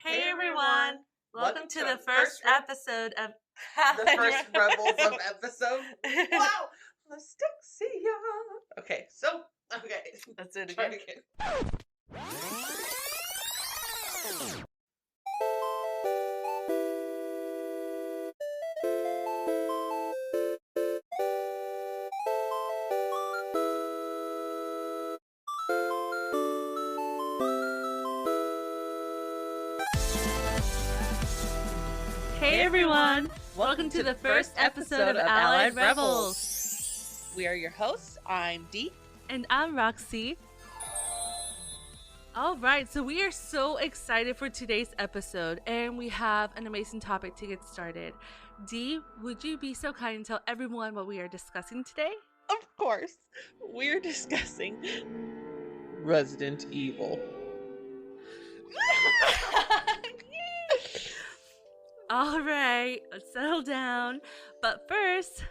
Hey everyone! Welcome to the first episode of the first Rebels of episode. Wow! Lastixia. Okay. Let's do it Try again. Hey everyone! Welcome to the first episode of Allied Rebels. We are your hosts. I'm Dee. And I'm Roxy. Alright, so we are so excited for today's episode, and we have an amazing topic to get started. Dee, would you be so kind and tell everyone what we are discussing today? Of course, we're discussing Resident Evil. Alright, let's settle down. But first,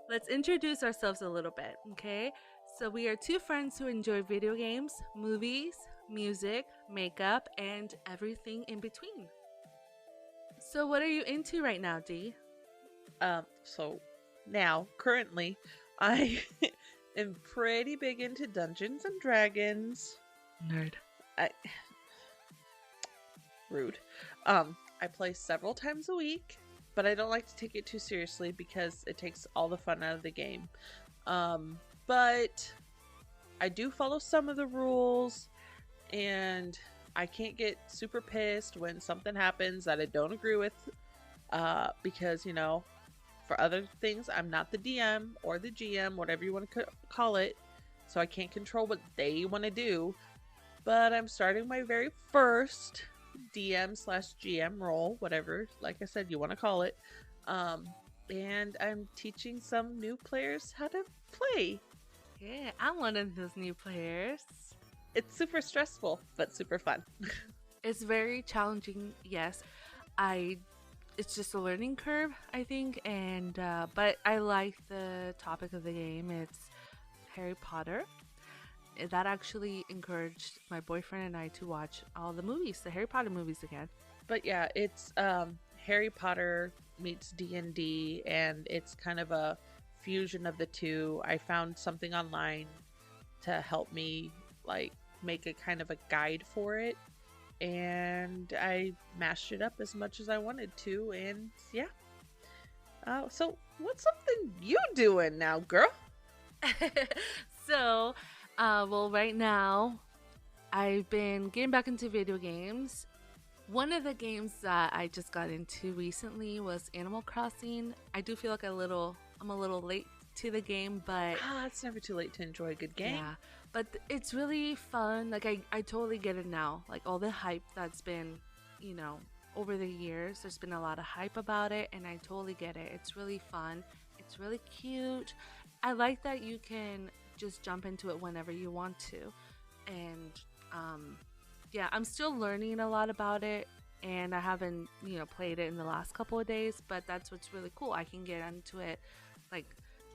let's introduce ourselves a little bit, okay? So we are two friends who enjoy video games, movies, music, makeup, and everything in between. So what are you into right now, Dee? So now, currently, I am pretty big into Dungeons and Dragons. Nerd. Rude. I play several times a week, but I don't like to take it too seriously because it takes all the fun out of the game. But I do follow some of the rules, and I can't get super pissed when something happens that I don't agree with, because, you know, for other things, I'm not the DM or the GM, whatever you want to call it, so I can't control what they want to do. But I'm starting my very first DM/GM role, whatever, like I said, you want to call it. And I'm teaching some new players how to play. Yeah, I'm one of those new players. It's super stressful, but super fun. It's very challenging, yes. It's just a learning curve, I think, and but I like the topic of the game. It's Harry Potter. That actually encouraged my boyfriend and I to watch all the movies, the Harry Potter movies again. But yeah, it's Harry Potter meets D&D, and it's kind of a fusion of the two. I found something online to help me like make a kind of a guide for it, and I mashed it up as much as I wanted to, and yeah. So what's something you doing now, girl? So well, right now, I've been getting back into video games. One of the games that I just got into recently was Animal Crossing. I do feel like I'm a little late to the game, but it's never too late to enjoy a good game. yeah, but it's really fun. Like I totally get it now. Like all the hype that's been, you know, over the years, there's been a lot of hype about it, and I totally get it. It's really fun. It's really cute. I like that you can just jump into it whenever you want to, and yeah, I'm still learning a lot about it, and I haven't, you know, played it in the last couple of days, but that's what's really cool. I can get into it, like,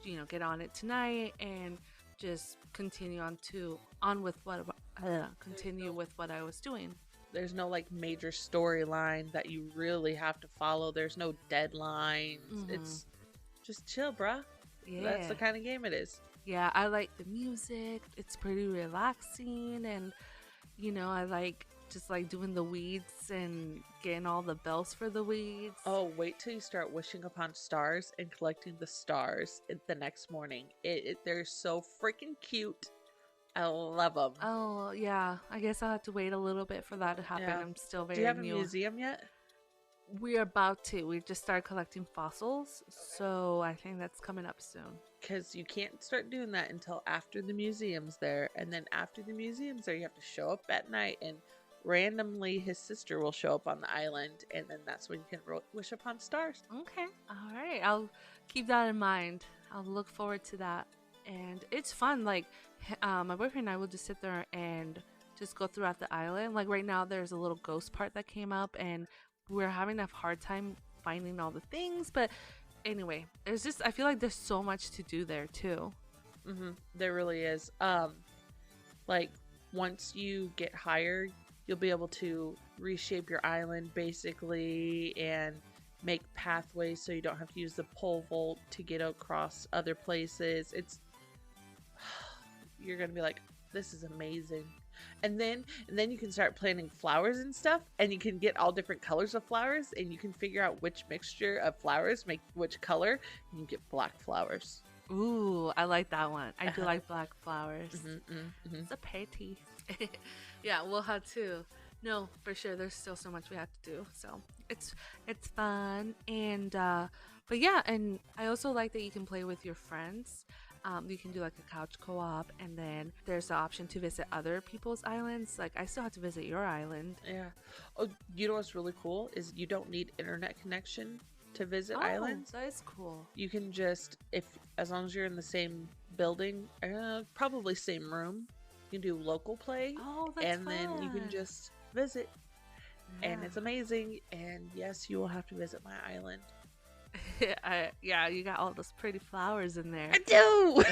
you know, get on it tonight and just continue with what I was doing. There's no like major storyline that you really have to follow. There's no deadlines. It's just chill, bruh. Yeah, That's the kind of game it is. Yeah, I like the music. It's pretty relaxing, and you know, I like just like doing the weeds and getting all the bells for the weeds. Oh, wait till you start wishing upon stars and collecting the stars the next morning. They're so freaking cute. I love them. Oh, yeah. I guess I'll have to wait a little bit for that to happen. Yeah. I'm still very new. Do you have a museum yet? We're about to. We just started collecting fossils, so I think that's coming up soon. Because you can't start doing that until after the museum's there. And then after the museum's there, you have to show up at night, and randomly his sister will show up on the island, and then that's when you can wish upon stars. Okay. All right. I'll keep that in mind. I'll look forward to that. And it's fun. Like, my boyfriend and I will just sit there and just go throughout the island. Like, right now, there's a little ghost part that came up, and we're having a hard time finding all the things, but anyway, there's just, I feel like there's so much to do there too. There really is. Like once you get higher, you'll be able to reshape your island basically and make pathways so you don't have to use the pole vault to get across other places. It's you're gonna be like, this is amazing. And then you can start planting flowers and stuff, and you can get all different colors of flowers, and you can figure out which mixture of flowers make which color. You can get black flowers. Ooh, I like that one. I do Uh-huh. like black flowers. It's a pretty. Yeah, we'll have to. No, for sure. There's still so much we have to do. So it's fun and but yeah, and I also like that you can play with your friends. You can do like a couch co-op, and then there's the option to visit other people's islands. Like I still have to visit your island. Yeah. Oh, you know what's really cool is you don't need internet connection to visit islands. That is cool. You can just, if as long as you're in the same building, probably same room, you can do local play, Oh, that's and fun. then you can just visit, and Yeah. it's amazing. And yes, you will have to visit my island. Yeah, you got all those pretty flowers in there. I do.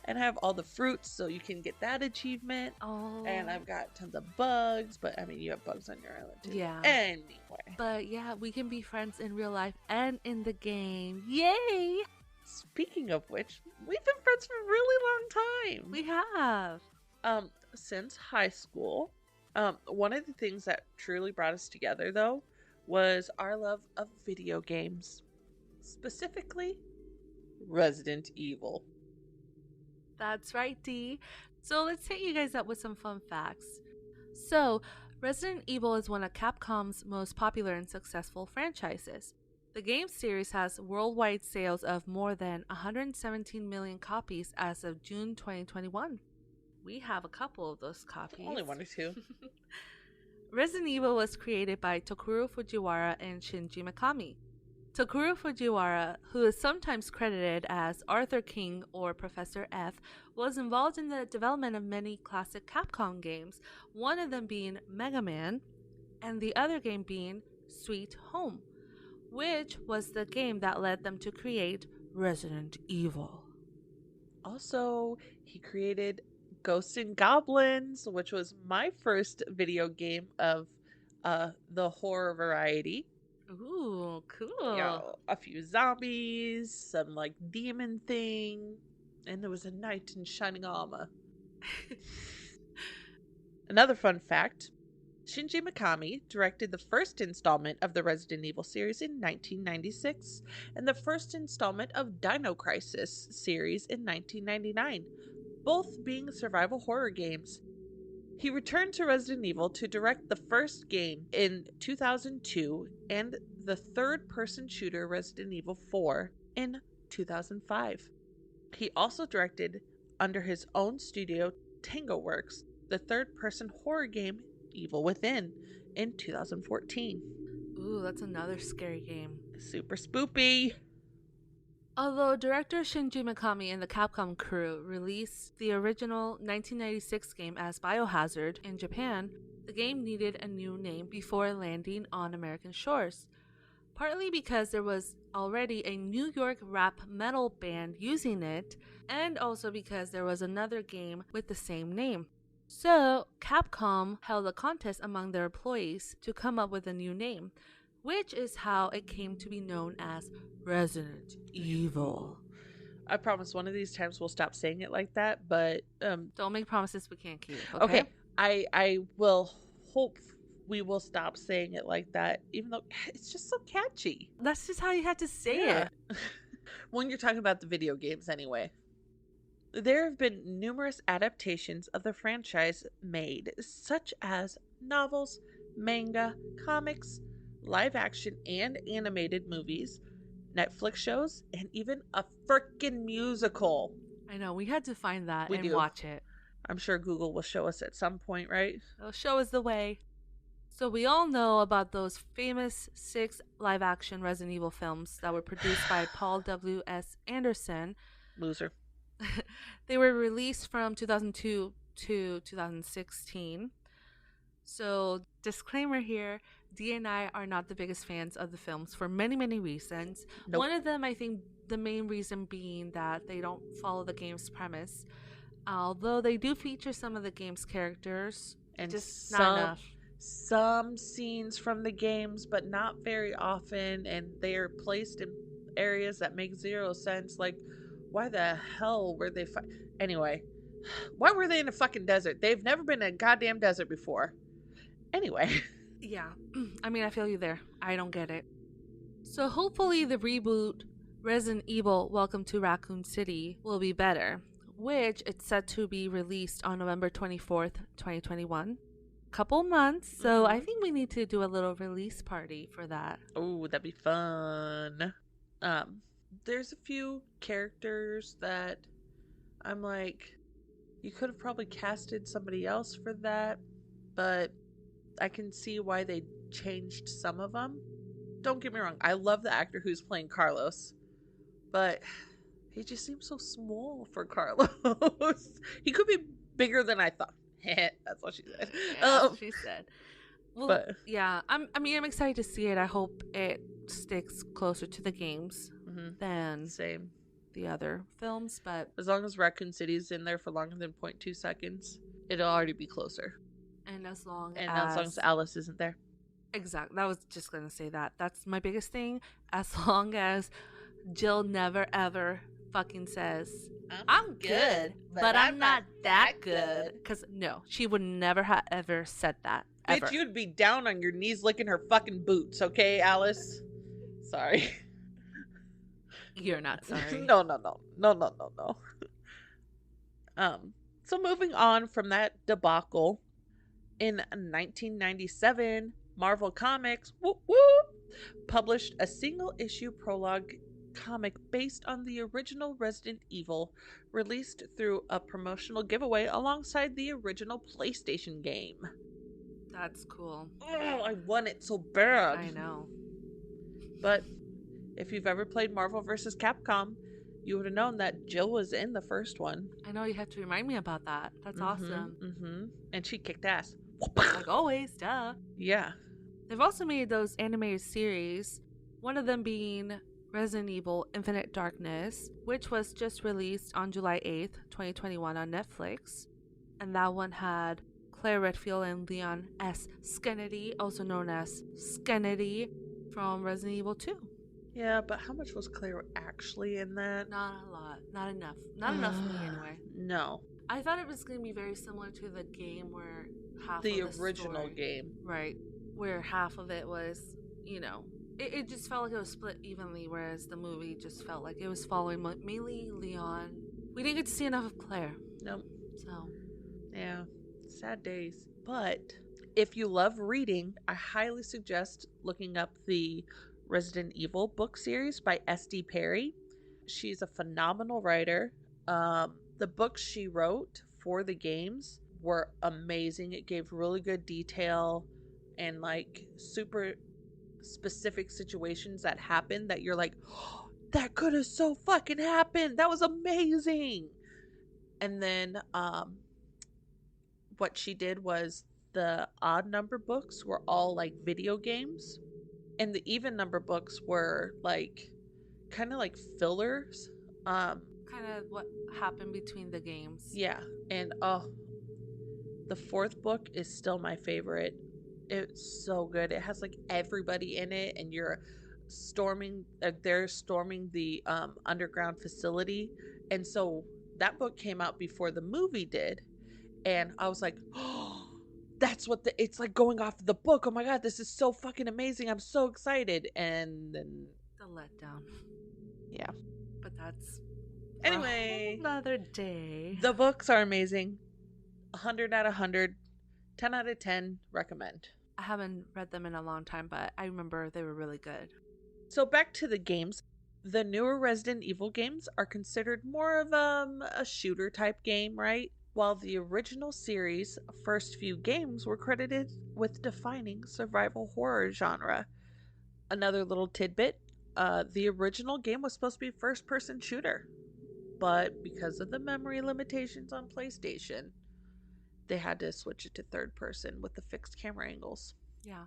And I have all the fruits, so you can get that achievement. Oh. And I've got tons of bugs, but I mean, you have bugs on your island too. Yeah. Anyway, But yeah, we can be friends in real life and in the game. Yay! speaking of which, we've been friends for a really long time. We have. Since high school. One of the things that truly brought us together, though, was our love of video games, specifically Resident Evil. That's right, Dee. So let's hit you guys up with some fun facts. So, Resident Evil is one of Capcom's most popular and successful franchises. The game series has worldwide sales of more than 117 million copies as of June 2021. We have a couple of those copies. Only one or two. Resident Evil was created by Tokuro Fujiwara and Shinji Mikami. Tokuro Fujiwara, who is sometimes credited as Arthur King or Professor F, was involved in the development of many classic Capcom games, one of them being Mega Man, and the other game being Sweet Home, which was the game that led them to create Resident Evil. Also, he created Ghosts and Goblins, which was my first video game of the horror variety. Ooh, cool. You know, a few zombies, some like demon thing, and there was a knight in shining armor. Another fun fact, Shinji Mikami directed the first installment of the Resident Evil series in 1996 and the first installment of Dino Crisis series in 1999, both being survival horror games. He returned to Resident Evil to direct the first game in 2002 and the third-person shooter Resident Evil 4 in 2005. He also directed, under his own studio, Tango Works, the third-person horror game Evil Within in 2014. Ooh, that's another scary game. Super spoopy. Although director Shinji Mikami and the Capcom crew released the original 1996 game as Biohazard in Japan, the game needed a new name before landing on American shores. Partly because there was already a New York rap metal band using it, and also because there was another game with the same name. So, Capcom held a contest among their employees to come up with a new name, which is how it came to be known as Resident Evil. I promise one of these times we'll stop saying it like that, but Don't make promises we can't keep. okay. I will hope we will stop saying it like that, even though it's just so catchy. That's just how you had to say Yeah. it. When you're talking about the video games anyway. There have been numerous adaptations of the franchise made, such as novels, manga, comics, live action and animated movies, Netflix shows, and even a frickin' musical. I know, we had to find that We and do. watch it. I'm sure Google will show us at some point, right? They'll show us the way. So we all know about those famous 6 live-action Resident Evil films that were produced by Paul W.S. Anderson. Loser. They were released from 2002 to 2016. So, disclaimer here, Dee and I are not the biggest fans of the films for many, many reasons. Nope. One of them, I think, the main reason being that they don't follow the game's premise. Although they do feature some of the game's characters, and Just not enough. some scenes from the games, but not very often, and they are placed in areas that make zero sense. Like, why the hell were they anyway, why were they in a fucking desert? They've never been in a goddamn desert before. Anyway. Yeah. I mean, I feel you there. I don't get it. So hopefully the reboot Resident Evil Welcome to Raccoon City will be better, which it's set to be released on November 24th, 2021. Couple months, so I think we need to do a little release party for that. Oh, that'd be fun. There's a few characters that I'm like, you could have probably casted somebody else for that, but I can see why they changed some of them. Don't get me wrong, I love the actor who's playing Carlos, but he just seems so small for Carlos. He could be bigger than I thought. That's what she said. She said. Well, but yeah, I'm excited to see it. I hope it sticks closer to the games than same the other films, but as long as Raccoon City's in there for longer than 0.2 seconds, it'll already be closer. And as long as Alice isn't there. Exactly. I was just going to say that. That's my biggest thing. As long as Jill never ever fucking says, I'm good, but I'm not that good. Because no, she would never have ever said that. Ever. Bitch, you'd be down on your knees licking her fucking boots, okay, Alice? Sorry. You're not sorry. No. So moving on from that debacle, in 1997, Marvel Comics published a single-issue prologue comic based on the original Resident Evil, released through a promotional giveaway alongside the original PlayStation game. That's cool. Oh, I want it so bad. I know. But if you've ever played Marvel vs. Capcom, you would have known that Jill was in the first one. I know, you have to remind me about that. That's awesome. And she kicked ass. Like always, duh. Yeah. They've also made those animated series, one of them being Resident Evil Infinite Darkness, which was just released on July 8th, 2021 on Netflix. And that one had Claire Redfield and Leon S. Kennedy, also known as Kennedy, from Resident Evil 2. Yeah, but how much was Claire actually in that? Not a lot. Not enough. Not enough for me anyway. No. I thought it was going to be very similar to the game where half the of the original story, game. Right. Where half of it was, it just felt like it was split evenly, whereas the movie just felt like it was following mainly Leon. We didn't get to see enough of Claire. Nope. So. Yeah. Sad days. But if you love reading, I highly suggest looking up the Resident Evil book series by S.D. Perry. She's a phenomenal writer. The books she wrote for the games were amazing. It gave really good detail and like super specific situations that happened that you're like, oh, that could have so fucking happened. That was amazing. And then what she did was the odd number books were all like video games, and the even number books were like kind of like fillers. Kind of what happened between the games. Yeah, and the fourth book is still my favorite. It's so good. It has like everybody in it, and you're storming. They're storming the underground facility, and so that book came out before the movie did, and I was like, oh, that's what it's like going off of the book. Oh my god, this is so fucking amazing. I'm so excited. And then the letdown. Yeah. But that's anyway another day. The books are amazing. 100 out of 100. 10 out of 10. Recommend. I haven't read them in a long time, but I remember they were really good. So back to the games. The newer Resident Evil games are considered more of a shooter type game, right? While the original series' first few games were credited with defining survival horror genre. Another little tidbit, the original game was supposed to be a first-person shooter, but because of the memory limitations on PlayStation, they had to switch it to third person with the fixed camera angles. Yeah.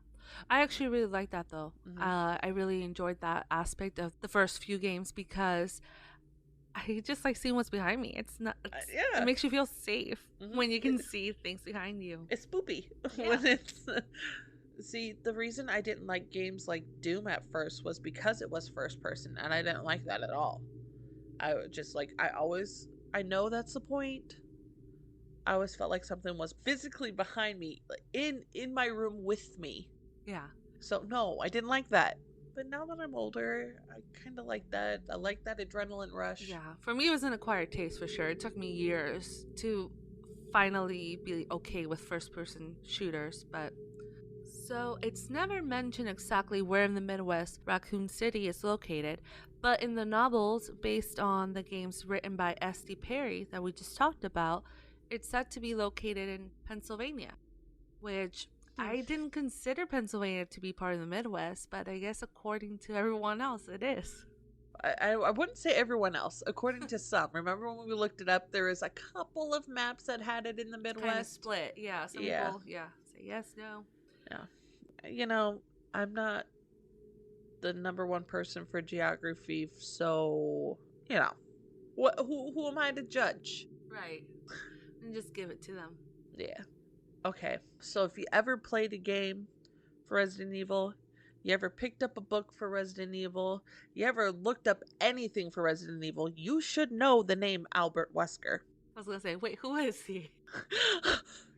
I actually really like that though. I really enjoyed that aspect of the first few games because I just like seeing what's behind me. It Yeah. makes you feel safe when you can It, see things behind you. it's spoopy Yeah. when it's. See, the reason I didn't like games like Doom at first was because it was first person, and I didn't like that at all. I just like I know that's the point. I always felt like something was physically behind me, like in my room with me. Yeah. So no, I didn't like that. But now that I'm older, I kind of like that. I like that adrenaline rush. Yeah. For me, it was an acquired taste for sure. It took me years to finally be okay with first person shooters, but so it's never mentioned exactly where in the Midwest Raccoon City is located, but in the novels based on the games written by S.D. Perry that we just talked about, it's said to be located in Pennsylvania, which Hmm. I didn't consider Pennsylvania to be part of the Midwest, but I guess according to everyone else, it is. I wouldn't say everyone else, according to some. Remember when we looked it up? There was a couple of maps that had it in the It's kind of Midwest. split. Yeah, some Yeah, people, yeah, say yes, no. yeah. You know, I'm not the number one person for geography, so you know, who am I to judge? Right. And just give it to them. Yeah. Okay. So if you ever played a game for Resident Evil, you ever picked up a book for Resident Evil, you ever looked up anything for Resident Evil, you should know the name Albert Wesker. I was gonna say, wait, who is he?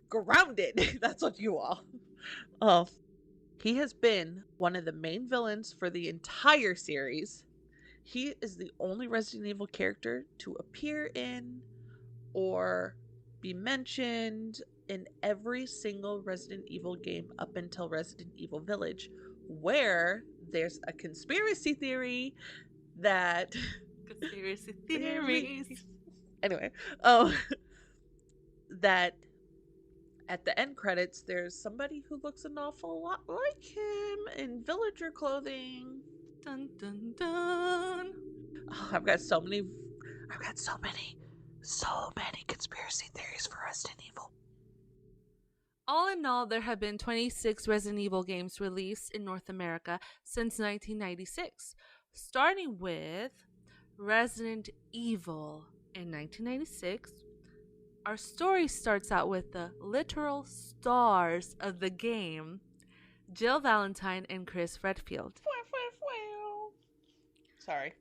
Grounded. That's what you are. Oh, he has been one of the main villains for the entire series. He is the only Resident Evil character to appear in or be mentioned in every single Resident Evil game up until Resident Evil Village, where there's a conspiracy theory that Conspiracy theories. theories. Anyway, oh, that at the end credits there's somebody who looks an awful lot like him in villager clothing. Dun dun dun. Oh, I've got so many conspiracy theories for Resident Evil. All in all, there have been 26 Resident Evil games released in North America since 1996, starting with Resident Evil in 1996. Our story starts out with the literal stars of the game, Jill Valentine and Chris Redfield. Sorry.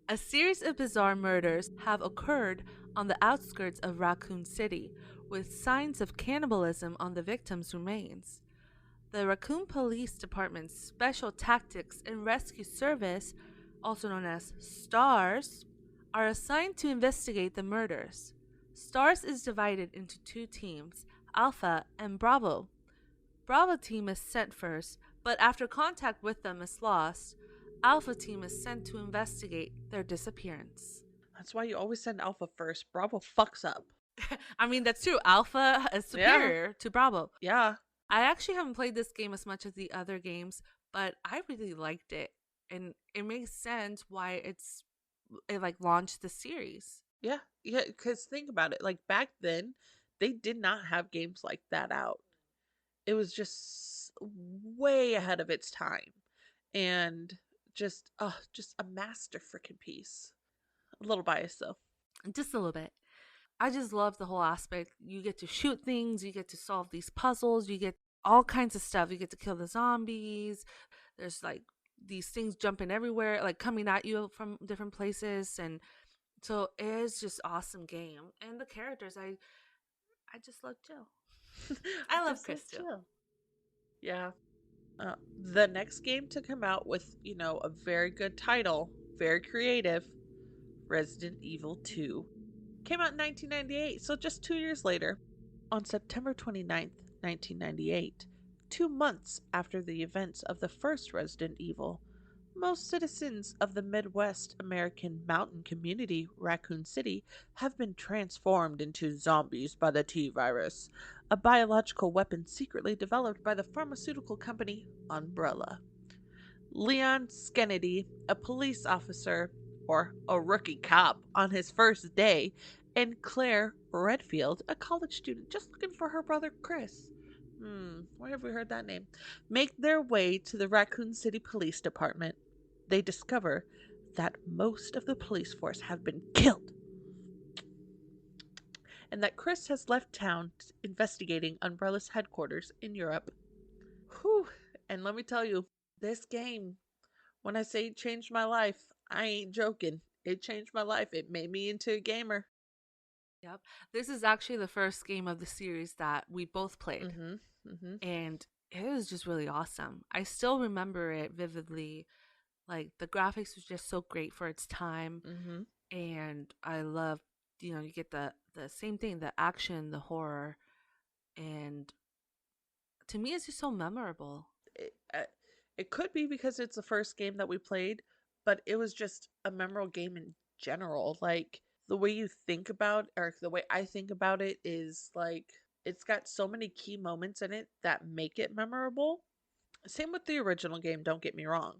A series of bizarre murders have occurred on the outskirts of Raccoon City, with signs of cannibalism on the victims' remains. The Raccoon Police Department's Special Tactics and Rescue Service, also known as STARS, are assigned to investigate the murders. STARS is divided into two teams, Alpha and Bravo. Bravo team is sent first, but after contact with them is lost, Alpha team is sent to investigate their disappearance. That's why you always send Alpha first. Bravo fucks up. I mean, that's true. Alpha is Yeah. superior to Bravo. Yeah. I actually haven't played this game as much as the other games, but I really liked it. And it makes sense why it like launched the series. Yeah. Yeah. Because think about it. Like back then, they did not have games like that out. It was just way ahead of its time. And just a master freaking piece. A little biased though. Just a little bit. I just love the whole aspect. You get to shoot things, you get to solve these puzzles, you get all kinds of stuff. You get to kill the zombies. There's like these things jumping everywhere, like coming at you from different places, and so it is just awesome game. And the characters, I just love Jill. I love Just so Chris too. chill. Yeah. The next game to come out with, a very good title, very creative, Resident Evil 2, came out in 1998, so just 2 years later. On September 29th, 1998, 2 months after the events of the first Resident Evil, most citizens of the Midwest American mountain community, Raccoon City, have been transformed into zombies by the T virus, a biological weapon secretly developed by the pharmaceutical company Umbrella. Leon Skennedy, a police officer, or a rookie cop on his first day, and Claire Redfield, a college student just looking for her brother Chris. Where have we heard that name? Make their way to the Raccoon City Police Department. They discover that most of the police force have been killed, and that Chris has left town investigating Umbrella's headquarters in Europe. Whew. And let me tell you, this game, when I say it changed my life, I ain't joking. It changed my life. It made me into a gamer. Yep. This is actually the first game of the series that we both played. Mm-hmm. Mm-hmm. And it was just really awesome. I still remember it vividly. Like the graphics was just so great for its time. Mm-hmm. And I love, you get the same thing, the action, the horror, and to me it's just so memorable. It could be because it's the first game that we played, but it was just a memorable game in general. Like the way you think about, or the way I think about it, is like it's got so many key moments in it that make it memorable. Same with the original game, don't get me wrong.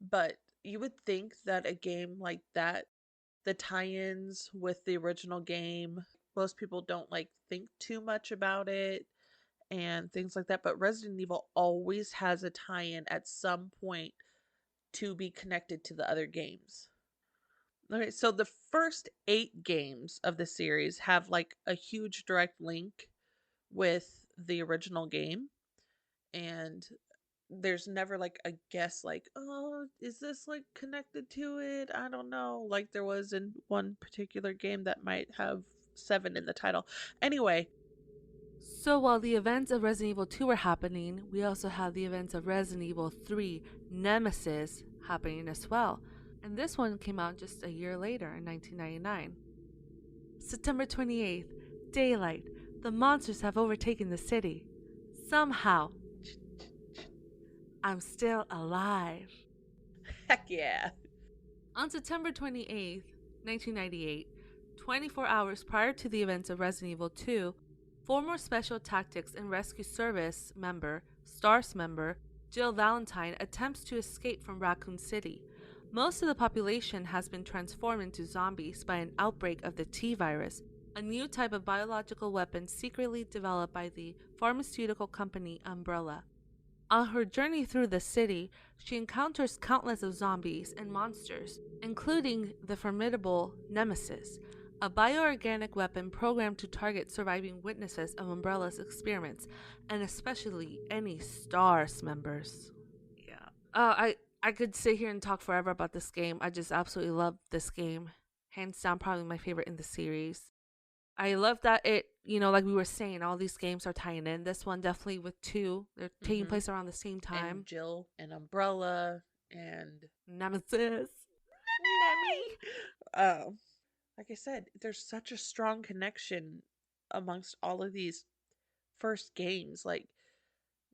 But you would think that a game like that, the tie-ins with the original game, most people don't like think too much about it and things like that. But Resident Evil always has a tie-in at some point to be connected to the other games. Okay, so the first 8 games of the series have like a huge direct link with the original game, and there's never like a guess like, oh, is this like connected to it? I don't know. Like there was in one particular game that might have 7 in the title. Anyway, So while the events of Resident Evil 2 were happening, we also have the events of Resident Evil 3 Nemesis happening as well. And this one came out just a year later in 1999. September 28th, daylight. The monsters have overtaken the city. Somehow, I'm still alive. heck yeah. On September 28th, 1998, 24 hours prior to the events of Resident Evil 2, former Special Tactics and Rescue Service member, STARS member, Jill Valentine attempts to escape from Raccoon City. Most of the population has been transformed into zombies by an outbreak of the T virus, a new type of biological weapon secretly developed by the pharmaceutical company Umbrella. On her journey through the city, she encounters countless of zombies and monsters, including the formidable Nemesis, a bioorganic weapon programmed to target surviving witnesses of Umbrella's experiments, and especially any STARS members. Yeah. I could sit here and talk forever about this game. I just absolutely love this game. Hands down, probably my favorite in the series. I love that like we were saying, all these games are tying in. This one definitely with 2. They're taking Mm-hmm. place around the same time. And Jill and Umbrella and Nemesis. Nemi. um like I said, there's such a strong connection amongst all of these first games. Like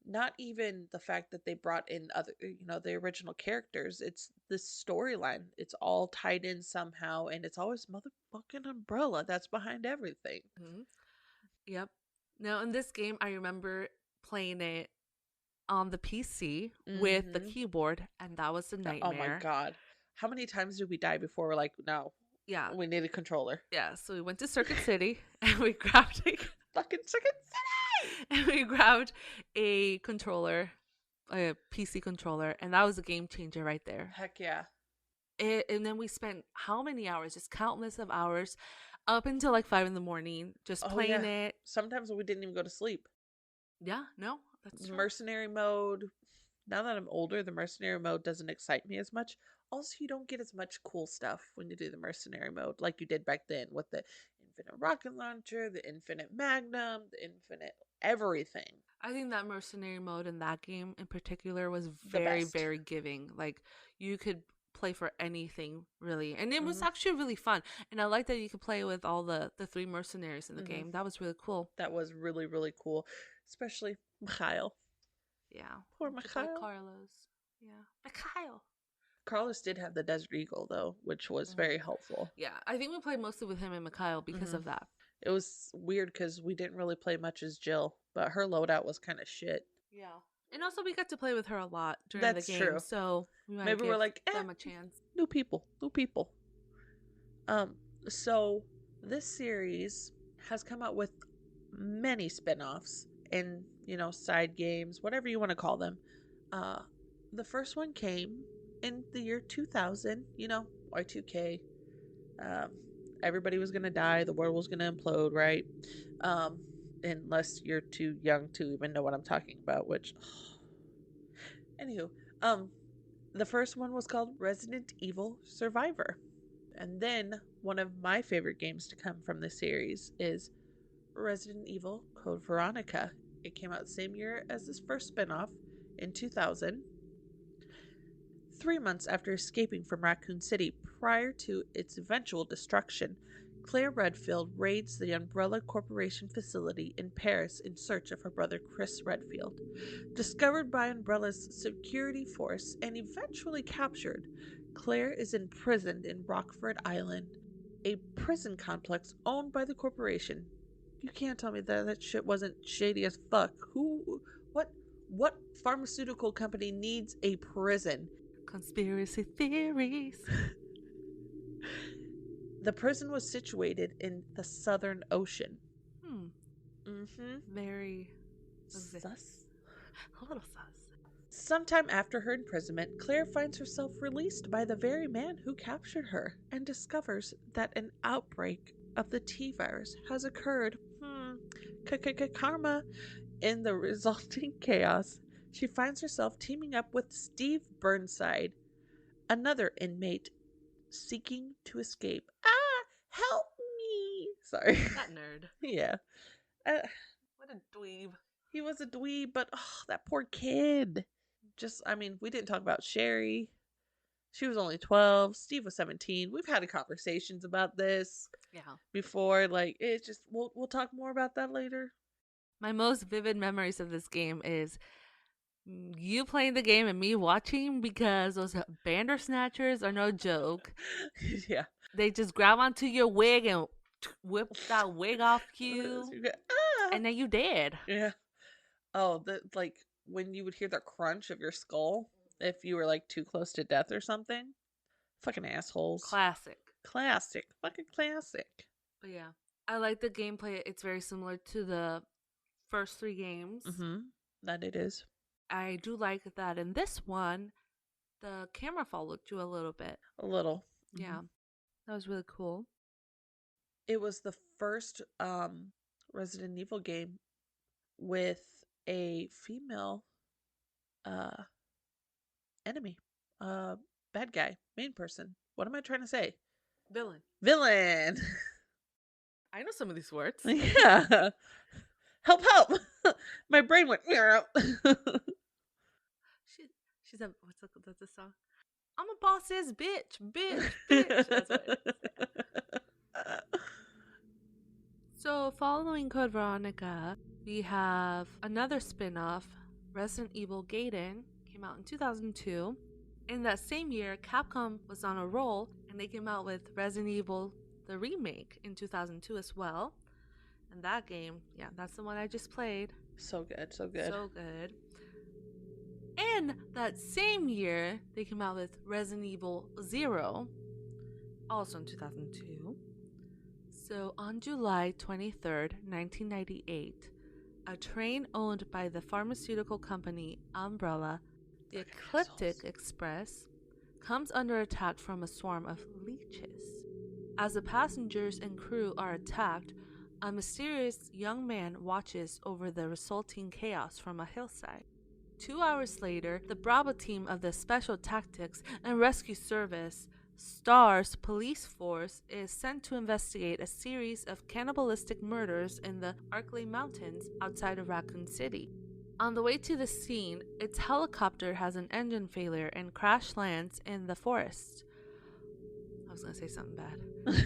not even the fact that they brought in other, the original characters. It's the storyline. It's all tied in somehow, and it's always motherfucking Umbrella that's behind everything. Mhm. Yep. Now, in this game, I remember playing it on the PC with the Mm-hmm. keyboard, and that was a Oh my nightmare. god, how many times did we die before we're like, no, Yeah. we need a controller? Yeah. So we went to Circuit City and we grabbed Fucking Circuit City. and we grabbed a controller, a PC controller, and that was a game changer right there. Heck yeah. And then we spent how many hours? Just countless of hours, up until like 5 in the morning, just Oh playing yeah. it. Sometimes we didn't even go to sleep. Yeah, no, that's true. Mercenary mode. Now that I'm older, the mercenary mode doesn't excite me as much. Also, you don't get as much cool stuff when you do the mercenary mode like you did back then with the infinite rocket launcher, the infinite magnum, the infinite everything. I think that mercenary mode in that game in particular was The very, best. very giving. Like you could play for anything really, and it was Mm-hmm. actually really fun. And I like that you could play with all the 3 mercenaries in the Mm-hmm. game. That was really cool. That was really, really cool. Especially Mikhail. Yeah, Poor just like Mikhail. Carlos. Yeah, Mikhail. Carlos did have the Desert Eagle, though, which was Mhm. very helpful. Yeah, I think we played mostly with him and Mikhail because Mm-hmm. of that. It was weird because we didn't really play much as Jill, but her loadout was kind of shit. Yeah. And also we got to play with her a lot during That's the game, true. so we might Maybe give we're like, them a chance. new people, new people. So this series has come out with many spin-offs and, side games, whatever you want to call them. The first one came in the year 2000, Y2K. Um, Everybody was gonna die. The world was gonna implode, right? Um, unless you're too young to even know what I'm talking about. Which, anywho, um, the first one was called Resident Evil Survivor, and then one of my favorite games to come from this series is Resident Evil Code Veronica. It came out the same year as this first spinoff in 2000. 3 months after escaping from Raccoon City prior to its eventual destruction, Claire Redfield raids the Umbrella Corporation facility in Paris in search of her brother Chris Redfield. Discovered by Umbrella's security force and eventually captured, Claire is imprisoned in Rockford Island, a prison complex owned by the corporation. You can't tell me that shit wasn't shady as fuck. What, what pharmaceutical company needs a prison? Conspiracy theories. The prison was situated in the Southern Ocean. Hmm. Mm-hmm. Very Sus. a little sus. Sometime after her imprisonment, Claire finds herself released by the very man who captured her and discovers that an outbreak of the T virus has occurred. Karma. In the resulting chaos, she finds herself teaming up with Steve Burnside, another inmate seeking to escape. Ah, help me! Sorry. That nerd. Yeah. Uh, What a dweeb. he was a dweeb, but that poor kid. I mean, we didn't talk about Sherry. She was only 12. Steve was 17. We've had conversations about this Yeah. before. Like, it's just, we'll talk more about that later. My most vivid memories of this game is you playing the game and me watching, because those bandersnatchers are no joke. Yeah. They just grab onto your wig and whip that wig off you, and then you dead. Yeah. Oh, like when you would hear the crunch of your skull if you were like too close to death or something. Fucking assholes. Classic. Classic. Fucking classic. But yeah, I like the gameplay. It's very similar to the first three games. Mm-hmm. That it is. I do like that in this one, the camera followed you a little bit. A little. Mm-hmm. Yeah, that was really cool. It was the first Resident Evil game with a female enemy. Bad guy. Main person. What am I trying to say? Villain. Villain. I know some of these words. Yeah. Help, help. My brain went. She said, what's the song? I'm a boss ass bitch, bitch, bitch. That's what it is. Yeah. So, following Code Veronica, we have another spin-off, Resident Evil Gaiden, came out in 2002. In that same year, Capcom was on a roll, and they came out with Resident Evil, the remake, in 2002 as well. And that game, yeah, that's the one I just played. So good, so good. So good. And that same year, they came out with Resident Evil 0, also in 2002. So on July 23rd, 1998, a train owned by the pharmaceutical company Umbrella, the Ecliptic Express, comes under attack from a swarm of leeches. As the passengers and crew are attacked, a mysterious young man watches over the resulting chaos from a hillside. 2 hours later, the Bravo team of the Special Tactics and Rescue Service STARS police force is sent to investigate a series of cannibalistic murders in the Arklay Mountains outside of Raccoon City. On the way to the scene, its helicopter has an engine failure and crash lands in the forest. I was going to say something bad.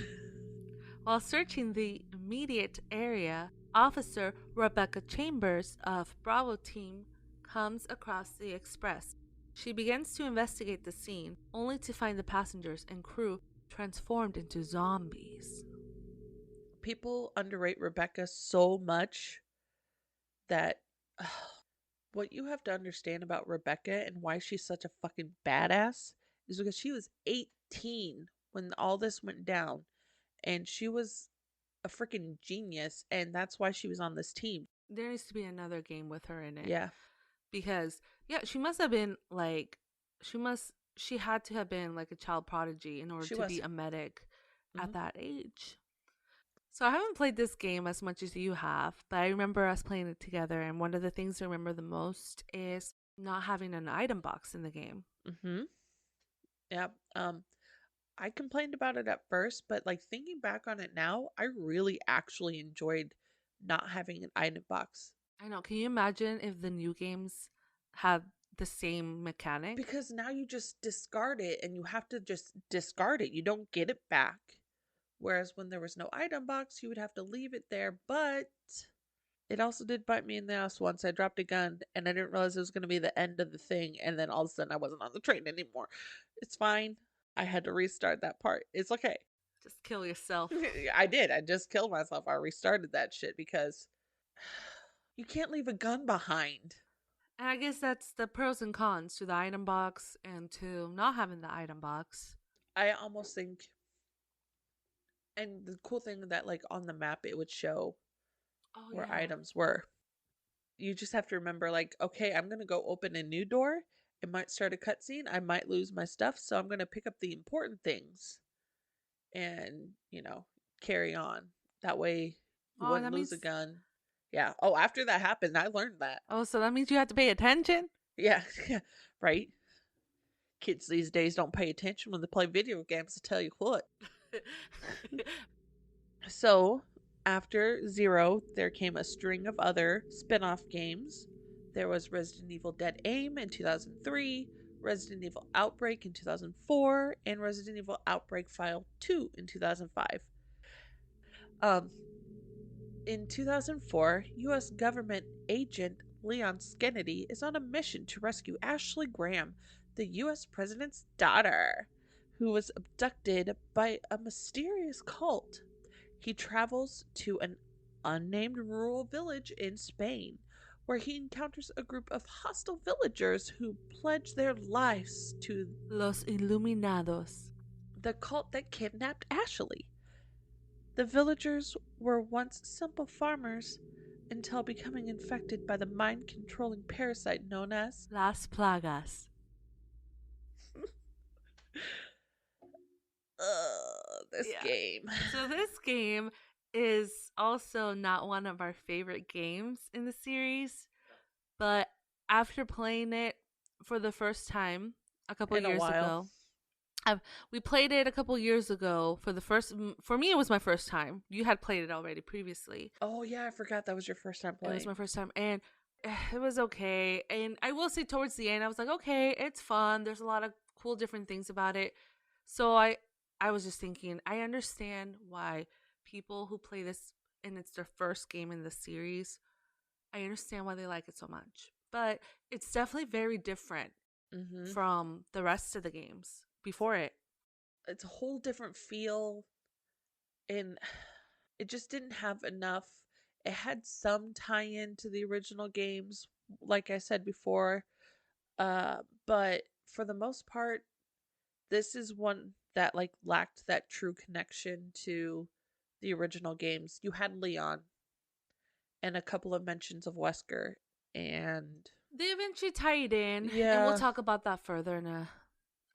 While searching the immediate area, Officer Rebecca Chambers of Bravo Team comes across the express. She begins to investigate the scene, only to find the passengers and crew transformed into zombies. People underrate Rebecca so much that what you have to understand about Rebecca and why she's such a fucking badass is because she was 18 when all this went down, and she was a freaking genius, and that's why she was on this team. There needs to be another game with her in it. Yeah. Because, yeah, she must have been like, she must she had to have been like a child prodigy in order She to be was. a medic at Hmm. that age. So I haven't played this game as much as you have, but I remember us playing it together. And one of the things I remember the most is not having an item box in the game. Hmm. Yeah. I complained about it at first, but like thinking back on it now, I really actually enjoyed not having an item box I know. Can you imagine if the new games had the same mechanic? because now you just discard it and you have to just discard it. You don't get it back. Whereas when there was no item box, you would have to leave it there. But it also did bite me in the ass once. I dropped a gun and I didn't realize it was going to be the end of the thing. And then all of a sudden I wasn't on the train anymore. It's fine. I had to restart that part. It's okay. Just kill yourself. I did. I just killed myself. I restarted that shit because you can't leave a gun behind. And I guess that's the pros and cons to the item box and to not having the item box. I almost think, and the cool thing that like on the map it would show Oh, where yeah. items were. You just have to remember, like, okay, I'm gonna go open a new door. It might start a cutscene. I might lose my stuff, so I'm gonna pick up the important things and carry on. That way, you Oh, wouldn't that lose a means. gun. Yeah. Oh, after that happened, I learned that. Oh, so that means you have to pay attention? Yeah. Yeah. Right. Kids these days don't pay attention when they play video games. I tell you what. So, after Zero, there came a string of other spin off games. There was Resident Evil Dead Aim in 2003, Resident Evil Outbreak in 2004, and Resident Evil Outbreak File 2 in 2005. Um, in 2004, U.S. government agent Leon Kennedy is on a mission to rescue Ashley Graham, the U.S. president's daughter, who was abducted by a mysterious cult. He travels to an unnamed rural village in Spain, where he encounters a group of hostile villagers who pledge their lives to Los Iluminados. the cult that kidnapped Ashley. The villagers were once simple farmers until becoming infected by the mind controlling parasite known as. Las Plagas. This Yeah. game. So this game is also not one of our favorite games in the series, but after playing it for the first time a couple In a years while. ago, we played it a couple years ago for the first. For me, it was my first time. You had played it already previously. Oh, yeah, I forgot that was your first time It was playing. my first time, and it was okay. And I will say, towards the end, I was like, okay, it's fun. There's a lot of cool different things about it. So I was just thinking, I understand why people who play this and it's their first game in the series, I understand why they like it so much. But it's definitely very different Mm-hmm. from the rest of the games before it. It's a whole different feel, and it just didn't have enough. It had some tie in to the original games, like I said before, but for the most part, this is one that like lacked that true connection to the original games. You had Leon and a couple of mentions of Wesker, and They eventually tie it in, and we'll yeah, talk about that further in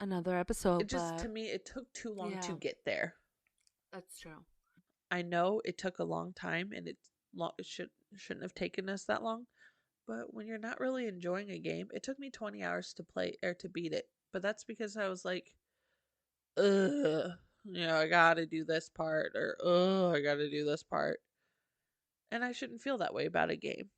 another it episode. just to But me it took too long to yeah, get there. that's true. I know it took a long time, and it shouldn't have taken us that long. But when you're not really enjoying a game, it took me 20 hours to play or to beat it. But that's because I was like, ugh, I gotta do this part, or I gotta do this part. And I shouldn't feel that way about a game.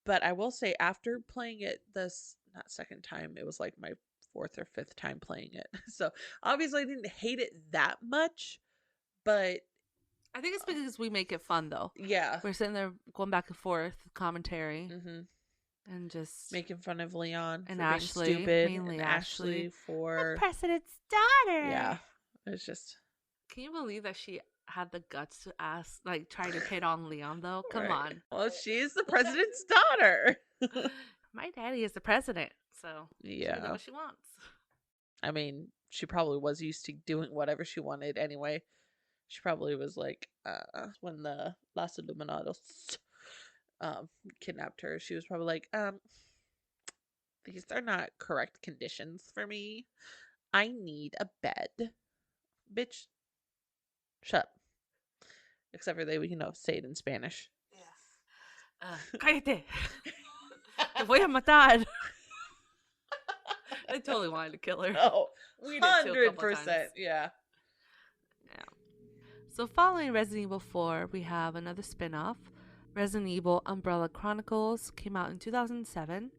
But I will say, after playing it this, not second time, it was like my fourth or fifth time playing it. So obviously, I didn't hate it that much, but I think it's because we make it fun, though. yeah. We're sitting there going back and forth commentary Mm-hmm. and just Making fun of Leon and for being Ashley, stupid mainly and Ashley, Ashley the for, president's daughter. yeah, it's just Can you believe that she had the guts to ask, like, try to hit on Leon? Though, come right. on. Well, she's the president's daughter. My daddy is the president, so she can do Yeah. what she wants. I mean, she probably was used to doing whatever she wanted anyway. She probably was like, when the Las Illuminados kidnapped her, she was probably like, these are not correct conditions for me. I need a bed. Bitch, shut. Except for they, say it in Spanish. Cállate. Te voy a matar. I totally wanted to kill her. Oh, We did too a couple 100%. times. Yeah. Yeah. So following Resident Evil 4, we have another spin-off. Resident Evil Umbrella Chronicles came out in 2007.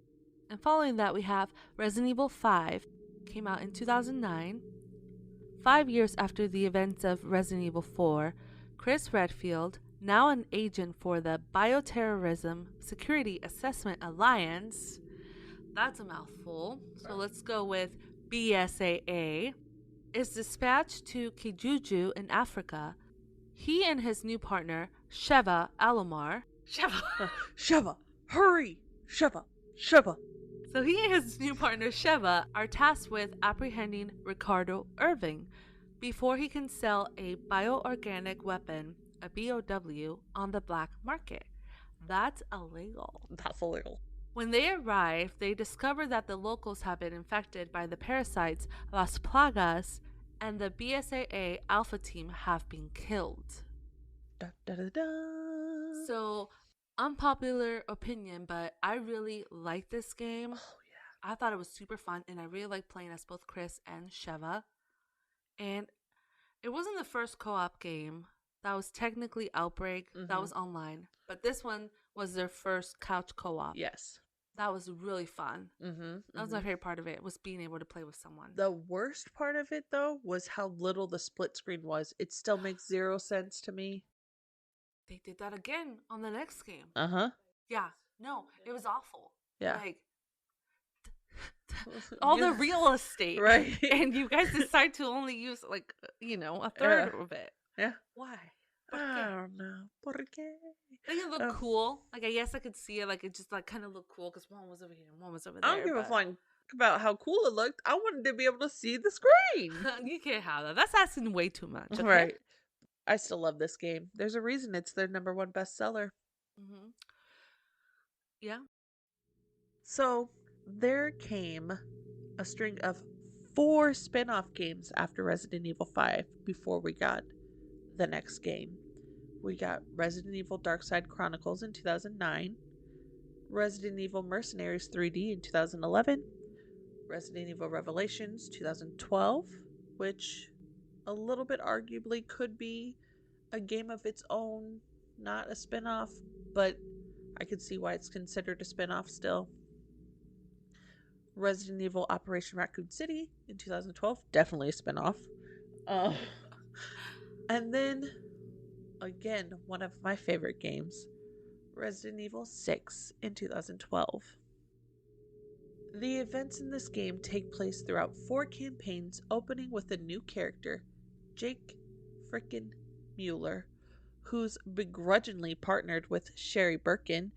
And following that, we have Resident Evil 5, came out in 2009. 5 years after the events of Resident Evil 4, Chris Redfield, now an agent for the Bioterrorism Security Assessment Alliance, that's a mouthful, so let's go with BSAA, is dispatched to Kijuju in Africa. He and his new partner, Sheva Alomar, Sheva, hurry! Sheva, Sheva. So he and his new partner Sheva are tasked with apprehending Ricardo Irving before he can sell a bioorganic weapon, a BOW, on the black market. That's illegal. That's illegal. When they arrive, they discover that the locals have been infected by the parasites Las Plagas, and the BSAA Alpha team have been killed. Da, da, da, da. So, unpopular opinion, but I really like this game. Oh, yeah. I thought it was super fun, and I really like playing as both Chris and Sheva. And it wasn't the first co-op game. That was technically Outbreak. That was online. But this one was their first couch co-op. Yes. That was really fun. That was my favorite part of it, was being able to play with someone. The worst part of it, though, was how little the split screen was. It still makes zero sense to me. They did that again on the next game. Uh-huh. Yeah. No, it was awful. Yeah. Like, all the real estate. Right. And you guys decide to only use, like, a third of it. Yeah. Why? I don't know. ¿Por qué? Like, it looked cool. Like, I guess I could see it. Like, it just, like, kind of looked cool because one was over here and one was over there. I don't give a flying about how cool it looked. I wanted to be able to see the screen. You can't have that. That's asking way too much. Okay? Right. I still love this game. There's a reason it's their #1 bestseller. Mm-hmm. Yeah. So there came a string of 4 spin-off games after Resident Evil 5 before we got the next game. We got Resident Evil Darkside Chronicles in 2009, Resident Evil Mercenaries 3D in 2011, Resident Evil Revelations 2012, which a little bit arguably could be a game of its own, not a spin-off, but I could see why it's considered a spin-off still. Resident Evil Operation Raccoon City in 2012, definitely a spin-off. And then, again, one of my favorite games, Resident Evil 6 in 2012. The events in this game take place throughout 4 campaigns, opening with a new character, Jake frickin' Mueller, who's begrudgingly partnered with Sherry Birkin.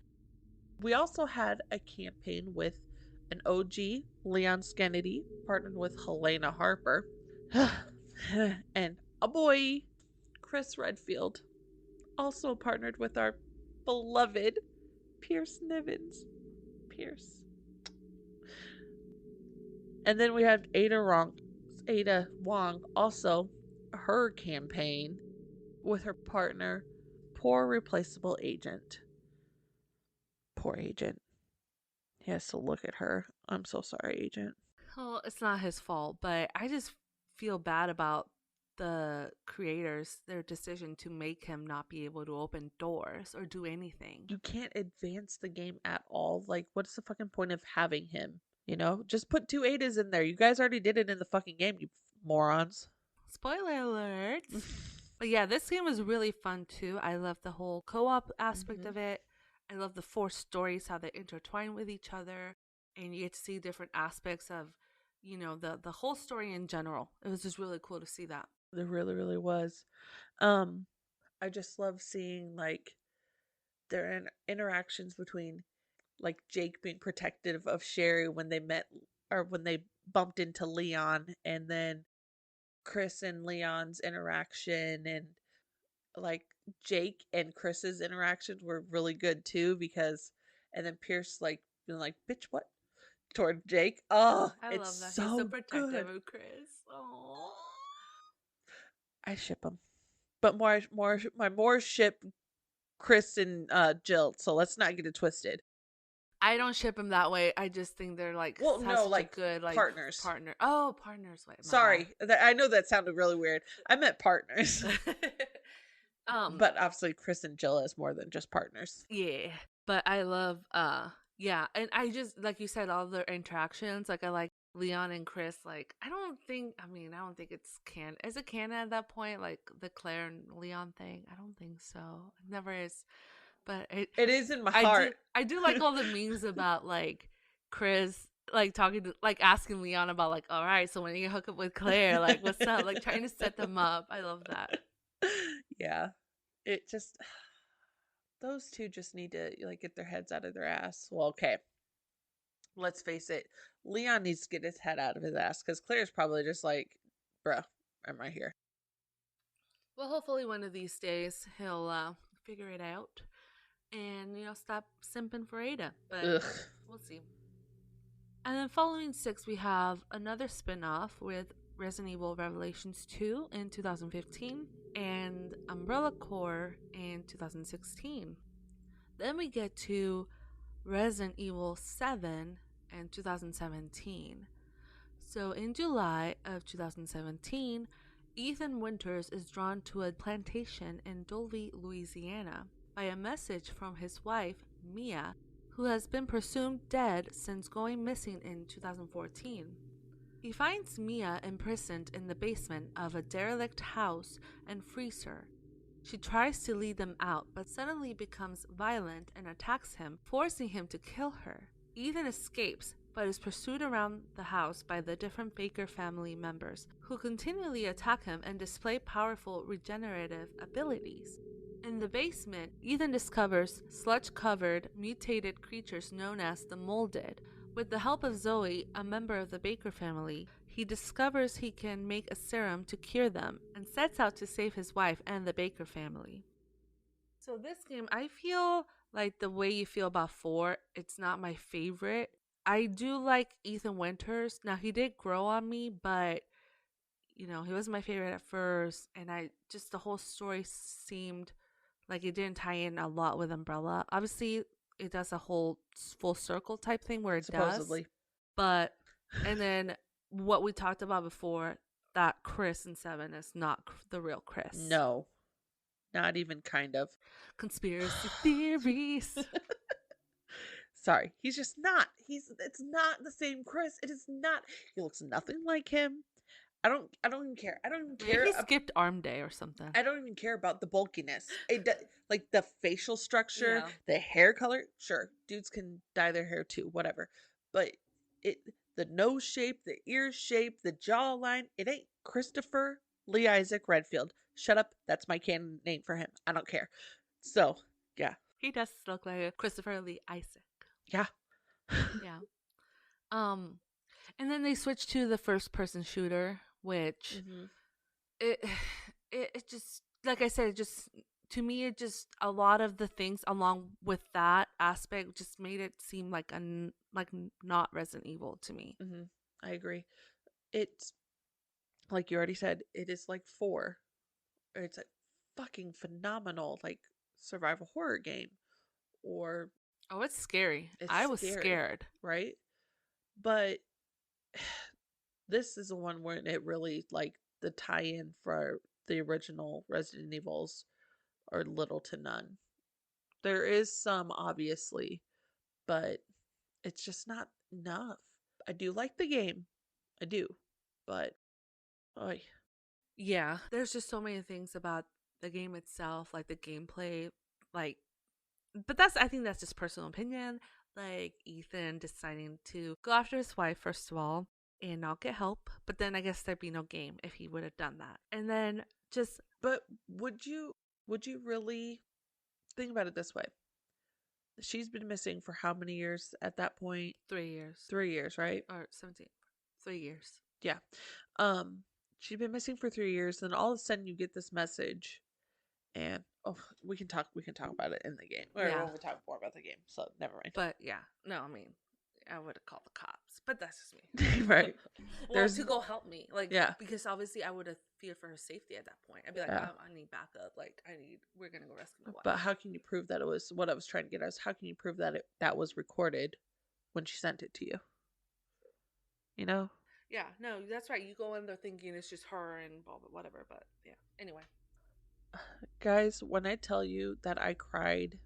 We also had a campaign with an OG, Leon Skennedy, partnered with Helena Harper, and a boy, Chris Redfield, also partnered with our beloved Pierce Nivens. Pierce. And then we had Ada Wong, also her campaign with her partner, Poor Replaceable Agent. Poor Agent. He has to look at her. I'm so sorry, Agent. Well, it's not his fault, but I just feel bad about the creators, their decision to make him not be able to open doors or do anything. You can't advance the game at all. Like, what's the fucking point of having him? Just put 2 Adas in there. You guys already did it in the fucking game, you morons. Spoiler alert. But yeah, this game was really fun too. I love the whole co-op aspect of it. I love the 4 stories, how they intertwine with each other, and you get to see different aspects of, the whole story in general. It was just really cool to see that. It really, really was. I just love seeing, like, their interactions between, like, Jake being protective of Sherry when they met, or when they bumped into Leon, and then Chris and Leon's interaction, and, like, Jake and Chris's interaction were really good too, because, and then Pierce, like, being like, bitch, what? toward Jake. Oh, I it's love that. He's so so protective good. of Chris. Oh. I ship them, but more ship Chris and Jill. So let's not get it twisted. I don't ship him that way. I just think they're like Well, has no, such a like good like partners. partner. Oh, partners. Wait, my bad. Sorry, I know that sounded really weird. I meant partners, um, but obviously Chris and Jill is more than just partners. yeah. But I love yeah, and I just like you said, all their interactions. Like I like Leon and Chris. Like I don't think. I mean, I don't think it's can. Is it canon at that point? Like the Claire and Leon thing. I don't think so. It never is. But It is in my I do. heart. I do like all the memes about like Chris. Like talking to, like asking Leon about like, all right, so when you hook up with Claire, like, what's up? Like trying to set them up. I love that. Yeah, it just those two just need to like get their heads out of their ass. Well, okay, let's face it, Leon needs to get his head out of his ass because Claire's probably just like, bruh, I'm right here. Well, hopefully one of these days he'll figure it out and stop simping for Ada. But Ugh. we'll see. And then following 6, we have another spin-off with Resident Evil Revelations 2 in 2015 and Umbrella Corps in 2016. Then we get to Resident Evil 7 in 2017. So in July of 2017, Ethan Winters is drawn to a plantation in Dulvey, Louisiana, by a message from his wife, Mia, who has been presumed dead since going missing in 2014. He finds Mia imprisoned in the basement of a derelict house and frees her. She tries to lead them out, but suddenly becomes violent and attacks him, forcing him to kill her. Ethan escapes, but is pursued around the house by the different Baker family members, who continually attack him and display powerful regenerative abilities. In the basement, Ethan discovers sludge-covered, mutated creatures known as the Molded. With the help of Zoe, a member of the Baker family, he discovers he can make a serum to cure them and sets out to save his wife and the Baker family. So this game, I feel like the way you feel about 4, it's not my favorite. I do like Ethan Winters. Now he did grow on me, but he wasn't my favorite at first, and I just the whole story seemed like it didn't tie in a lot with Umbrella. Obviously, it does a whole full circle type thing where it does. Supposedly. But, and then what we talked about before, that Chris in 7 is not the real Chris. No, not even kind of. Conspiracy theories. Sorry, he's just not. It's not the same Chris. It is not. He looks nothing like him. I don't even care. I don't even care. Maybe he skipped arm day or something. I don't even care about the bulkiness. Like the facial structure, Yeah. the hair color. Sure, dudes can dye their hair too, whatever. But it, the nose shape, the ear shape, the jawline. It ain't Christopher Lee Isaac Redfield. Shut up. That's my canon name for him. I don't care. So yeah, He does look like a Christopher Lee Isaac. yeah, Yeah. And then they switched to the first person shooter, which it it just, like I said, it just, to me, it just, a lot of the things along with that aspect just made it seem like not Resident Evil to me. I agree. It's like you already said. It is like 4. It's a fucking phenomenal like survival horror game, or Oh, it's scary. it's I was scary, scared. right? But this is the one where it really like the tie-in for the original Resident Evils are little to none. There is some obviously, but it's just not enough. I do like the game. I do. But oy. Yeah, there's just so many things about the game itself, like the gameplay, like, but I think that's just personal opinion. Like Ethan deciding to go after his wife, first of all, and not get help. But then I guess there'd be no game if he would have done that. And then just, But would you really think about it this way? She's been missing for how many years at that point? 3 years. 3 years, right? Or 17. 3 years. Yeah. She'd been missing for 3 years, then all of a sudden you get this message, and we can talk about it in the game. Or Yeah. we'll talk more about the game, so never mind. But yeah, no, I mean, I would have called the cops, but that's just me. Right. Well, There's to go help me, like, yeah. because obviously I would have feared for her safety at that point. I'd be like, Yeah. I need backup. Like, we're gonna go rescue my But wife. how can you prove that it was what I was trying to get at is how can you prove that that was recorded when she sent it to you? You know? Yeah, no, that's right. You go in there thinking it's just her and blah blah whatever, but yeah. Anyway, Guys, when I tell you that I cried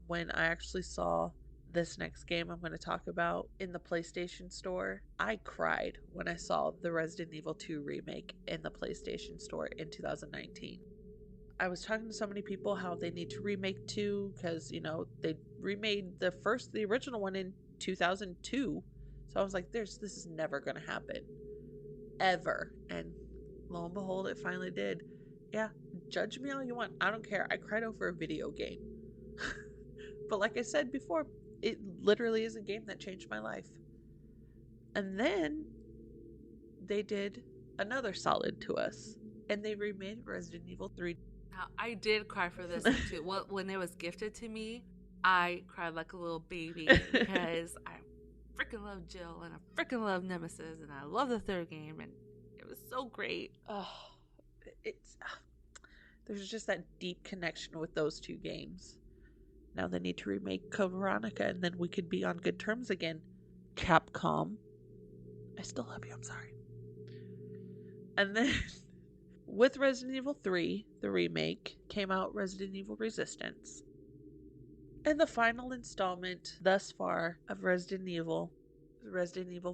when I actually saw this next game I'm going to talk about in the PlayStation Store, I cried when I saw the Resident Evil 2 remake in the PlayStation Store in 2019. I was talking to so many people how they need to remake 2 because, they remade the original one in 2002. So I was like, this is never going to happen. Ever. And lo and behold, it finally did. Yeah, judge me all you want. I don't care. I cried over a video game. But like I said before, it literally is a game that changed my life. And then they did another solid to us. And they remade Resident Evil 3. now I did cry for this too. Well, when it was gifted to me, I cried like a little baby because I freaking love Jill and I freaking love Nemesis and I love the third game and it was so great. Oh, it's there's just that deep connection with those two games. Now they need to remake Code Veronica and then we could be on good terms again. Capcom. I still love you, I'm sorry. And then with Resident Evil 3, the remake, came out Resident Evil Resistance. And the final installment thus far of Resident Evil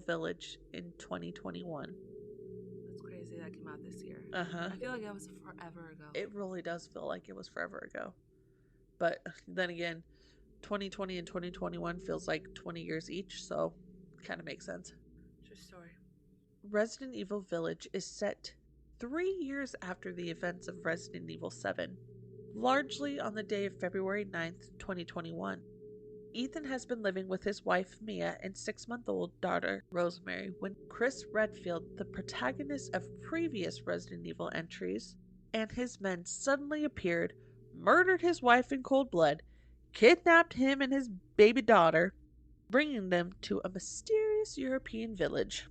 Village in 2021. That's crazy that came out this year. Uh-huh. I feel like that was forever ago. It really does feel like it was forever ago. But then again, 2020 and 2021 feels like 20 years each, so kind of makes sense. True story. Resident Evil Village is set 3 years after the events of Resident Evil 7, largely on the day of February 9th, 2021. Ethan has been living with his wife Mia and 6-month-old daughter Rosemary when Chris Redfield, the protagonist of previous Resident Evil entries, and his men suddenly appeared, murdered his wife in cold blood, kidnapped him and his baby daughter, bringing them to a mysterious European village.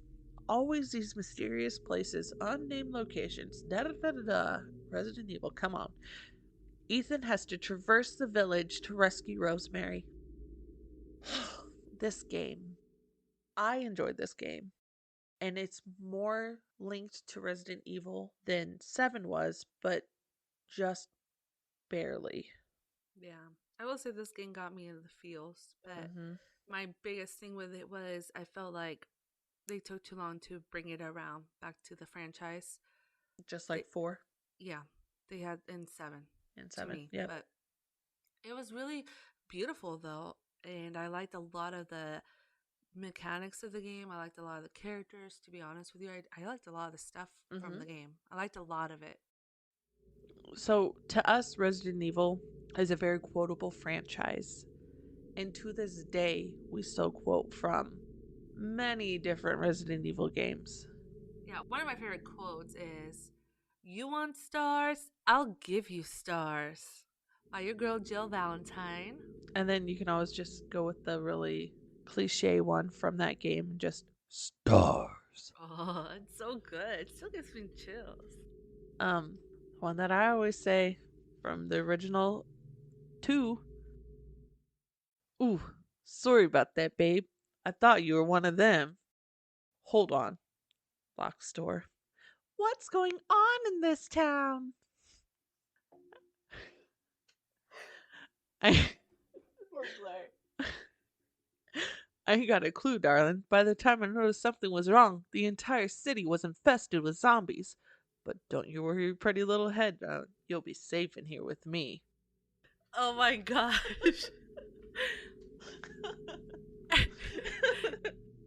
Always these mysterious places, unnamed locations, da-da-da-da-da. Resident Evil, come on. Ethan has to traverse the village to rescue Rosemary. This game, I enjoyed this game, and it's more linked to Resident Evil than 7 was, but just barely. Yeah. I will say this game got me in the feels, but my biggest thing with it was I felt like they took too long to bring it around back to the franchise. Just like 4? Yeah. They had in 7. And 7, yeah. But it was really beautiful though, and I liked a lot of the mechanics of the game. I liked a lot of the characters, to be honest with you. I liked a lot of the stuff from the game. I liked a lot of it. So to us, Resident Evil is a very quotable franchise, and to this day we still quote from many different Resident Evil games. Yeah, one of my favorite quotes is, "You want stars? I'll give you stars." By your girl Jill Valentine. And then you can always just go with the really cliche one from that game, just stars. Oh, it's so good. It still gives me chills. One that I always say from the original 2. Ooh, sorry about that, babe. I thought you were one of them. Hold on. Lock store. What's going on in this town? I got a clue, darling. By the time I noticed something was wrong, the entire city was infested with zombies. But don't you worry your pretty little head, darling. You'll be safe in here with me. Oh my gosh.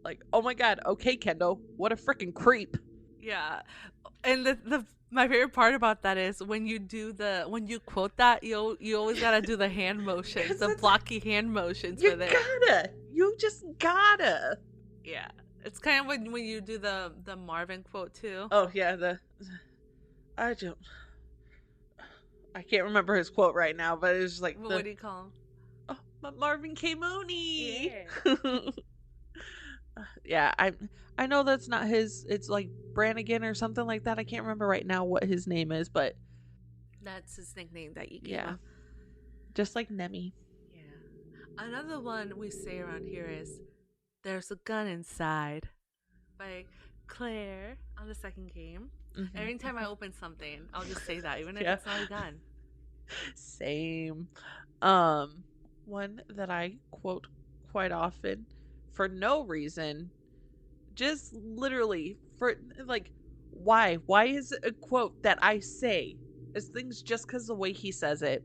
Like, oh my god, okay, Kendo, what a freaking creep. Yeah. And the my favorite part about that is when you quote that, you always gotta do the hand motions, the blocky hand motions with it. You just gotta. Yeah. It's kind of when you do the Marvin quote too. Oh yeah, I can't remember his quote right now, but it's just like what do you call him? Oh, Marvin K. Mooney. Yeah. Yeah, I know that's not his. It's like Brannigan or something like that. I can't remember right now what his name is, but That's his nickname that you gave yeah, him. just like Nemi. Yeah. Another one we say around here is "There's a gun inside" by Claire on the second game. Every time I open something, I'll just say that, even if Yeah, it's not a gun. same. One that I quote quite often for no reason, just literally for like, why? Why is it a quote that I say? Is things just because the way he says it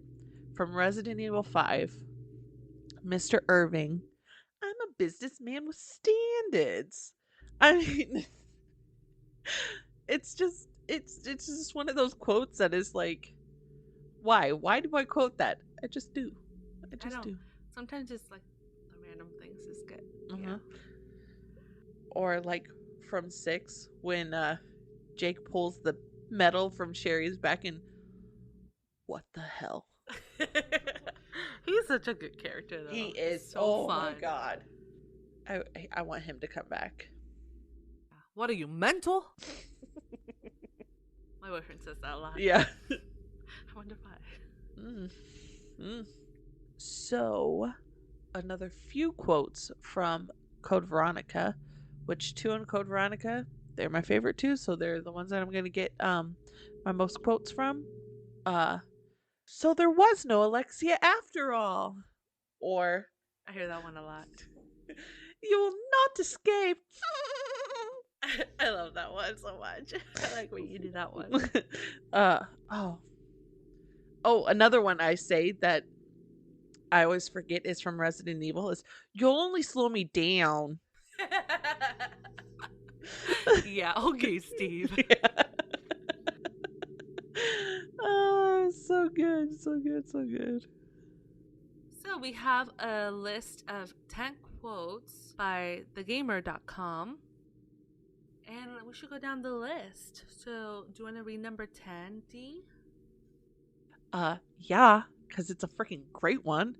from Resident Evil 5. Mr. Irving, I'm a businessman with standards. I mean, it's just one of those quotes that is like, why? Why do I quote that? I just do. I I just don't. do. Sometimes just like the random things is good. Uh-huh. Yeah. Or like from 6 when Jake pulls the metal from Sherry's back and what the hell? He's such a good character He though. He's is. so Oh my fun. god. I want him to come back. What are you, mental? My boyfriend says that a lot. Yeah. I wonder why. Mm. Mm. So, another few quotes from Code Veronica, which two in Code Veronica, they're my favorite too, so they're the ones that I'm gonna get my most quotes from. Uh so there was no Alexia after all. Or I hear that one a lot. you will not escape. I love that one so much. I like when you do that one. uh oh. Oh, another one I say that I always forget is from Resident Evil is you'll only slow me down. Yeah, okay, Steve. Yeah. Oh, so good, so good, so good. So we have a list of 10 quotes by thegamer.com. And we should go down the list. So, do you want to read number 10, D? Yeah, because it's a freaking great one.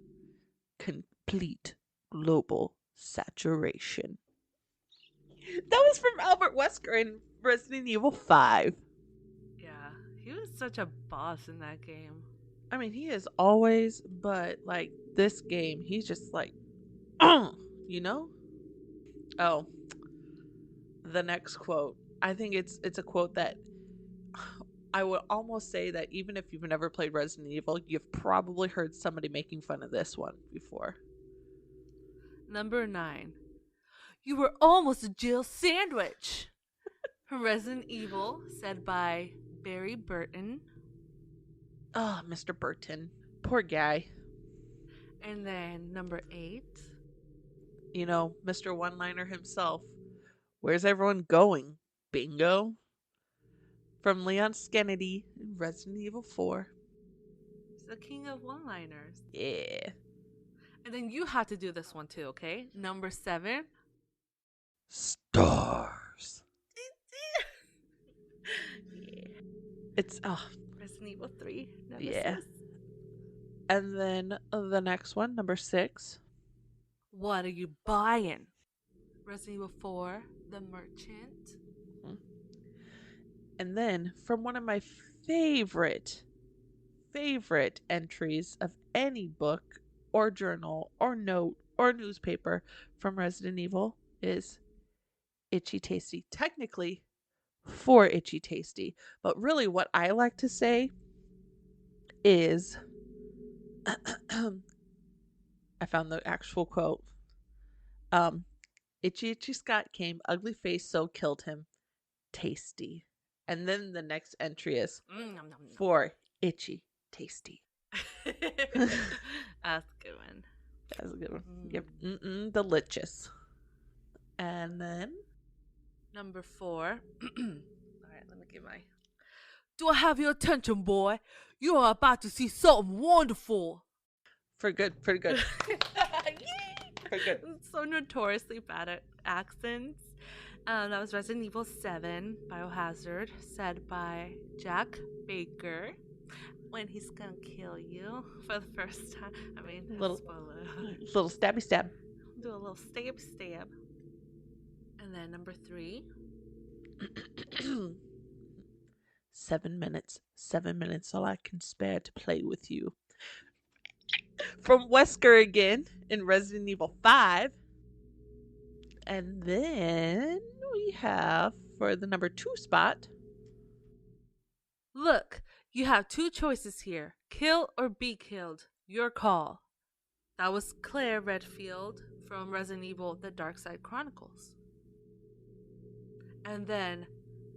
Complete global saturation. That was from Albert Wesker in Resident Evil 5. Yeah, he was such a boss in that game. I mean, he is always, but like this game, he's just like, you know? Oh, the next quote. I think it's a quote that I would almost say that even if you've never played Resident Evil, you've probably heard somebody making fun of this one before. Number 9. You were almost a Jill sandwich. From Resident Evil, said by Barry Burton. Oh, Mr. Burton. Poor guy. And then number 8. You know, Mr. One Liner himself. Where's everyone going? Bingo? From Leon Kennedy in Resident Evil 4. He's the king of one-liners. Yeah. And then you had to do this one too, okay? Number 7. Stars. Yeah. It's, Resident Evil 3. Nemesis. yeah. And then the next one, number 6. What are you buying? Resident Evil 4. The Merchant. And then from one of my favorite entries of any book or journal or note or newspaper from Resident Evil is Itchy Tasty. Technically for Itchy Tasty, but really what I like to say is I found the actual quote. Itchy Itchy Scott came, ugly face so killed him. Tasty. And then the next entry is for Itchy Tasty. That's a good one. That's a good one. Yep. Delicious. And then number 4. All right, let me get my. Do I have your attention, boy? You are about to see something wonderful. Pretty good. Pretty good. I'm so notoriously bad at accents. That was Resident Evil 7 Biohazard, said by Jack Baker. When he's gonna kill you for the first time. I mean, little spoiler. stabby stab. Do a little stab. And then number 3. 7 minutes. 7 minutes, all I can spare to play with you. From Wesker again in Resident Evil 5. And then we have for the number 2 spot. Look, you have 2 choices here: kill or be killed. Your call. That was Claire Redfield from Resident Evil The Dark Side Chronicles. And then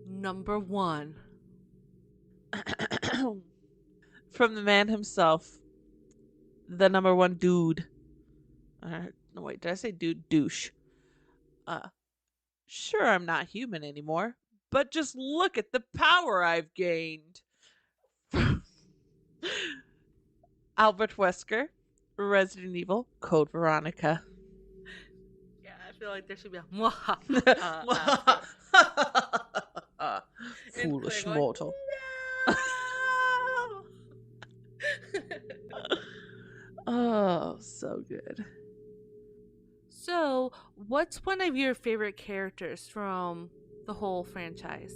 number 1. From the man himself, the number 1 dude. No, wait, did I say dude? Douche. Sure, I'm not human anymore, but just look at the power I've gained. Albert Wesker, Resident Evil, Code Veronica. Yeah, I feel like there should be a mwaha after. Foolish Claire going, mortal. no! Oh, so good. So, what's one of your favorite characters from the whole franchise?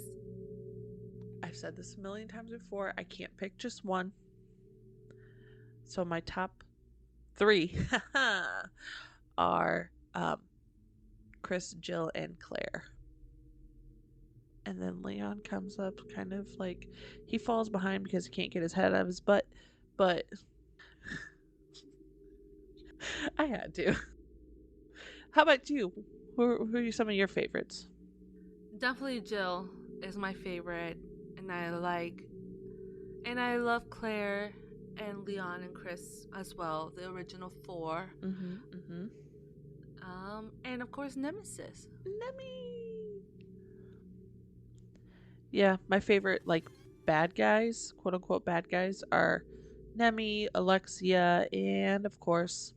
I've said this a million times before. I can't pick just one. So my top 3 are Chris, Jill, and Claire. And then Leon comes up kind of like he falls behind because he can't get his head out of his butt, but I had to. How about you? Who are some of your favorites? Definitely Jill is my favorite, and I love Claire and Leon and Chris as well, the original 4. And of course Nemesis. Nemi. Yeah, my favorite like bad guys, quote unquote bad guys, are Nemi, Alexia, and of course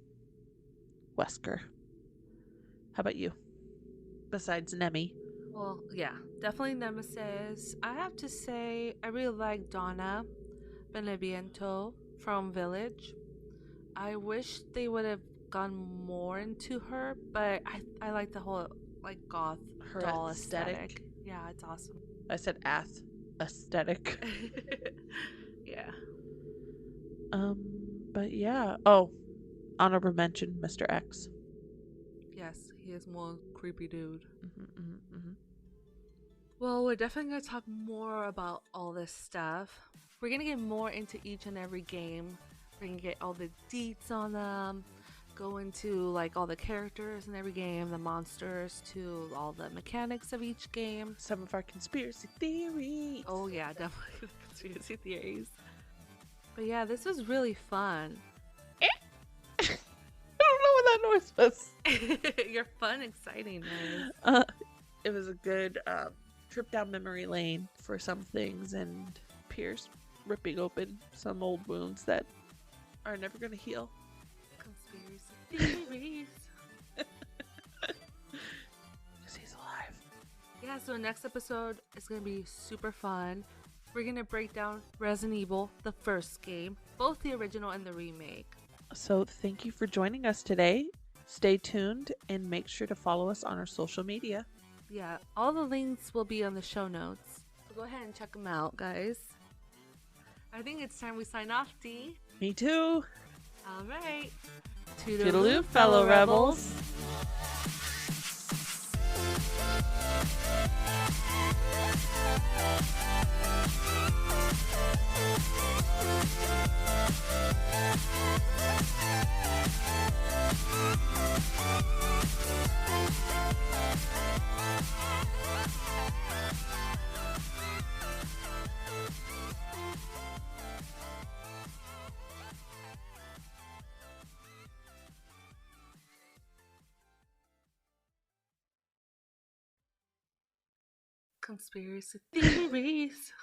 Wesker. How about you? Besides Nemi. Well, yeah, definitely Nemesis. I have to say, I really like Donna Beneviento from Village. I wish they would have gone more into her, but I like the whole like goth Her doll aesthetic. aesthetic. Yeah, it's awesome. I said aesthetic. Yeah. But yeah. Oh, honorable mention, Mr. X. Yes, he is more creepy dude. Mm-hmm. Well, we're definitely going to talk more about all this stuff. We're going to get more into each and every game. We're going to get all the deets on them, go into like all the characters in every game, the monsters, to all the mechanics of each game. Some of our conspiracy theories. Oh yeah, definitely the conspiracy theories. But yeah, this was really fun. I don't know what that noise was. You're fun, exciting noise. It was a good trip down memory lane for some things, and Pierce ripping open some old wounds that are never going to heal. Conspiracy theories. Because he's alive. Yeah, so next episode is going to be super fun. We're going to break down Resident Evil, the first game, both the original and the remake. So thank you for joining us today. Stay tuned and make sure to follow us on our social media. Yeah, all the links will be on the show notes. So go ahead and check them out, guys. I think it's time we sign off, Dee. Me too. All right. Toodaloo, fellow rebels. Conspiracy theories.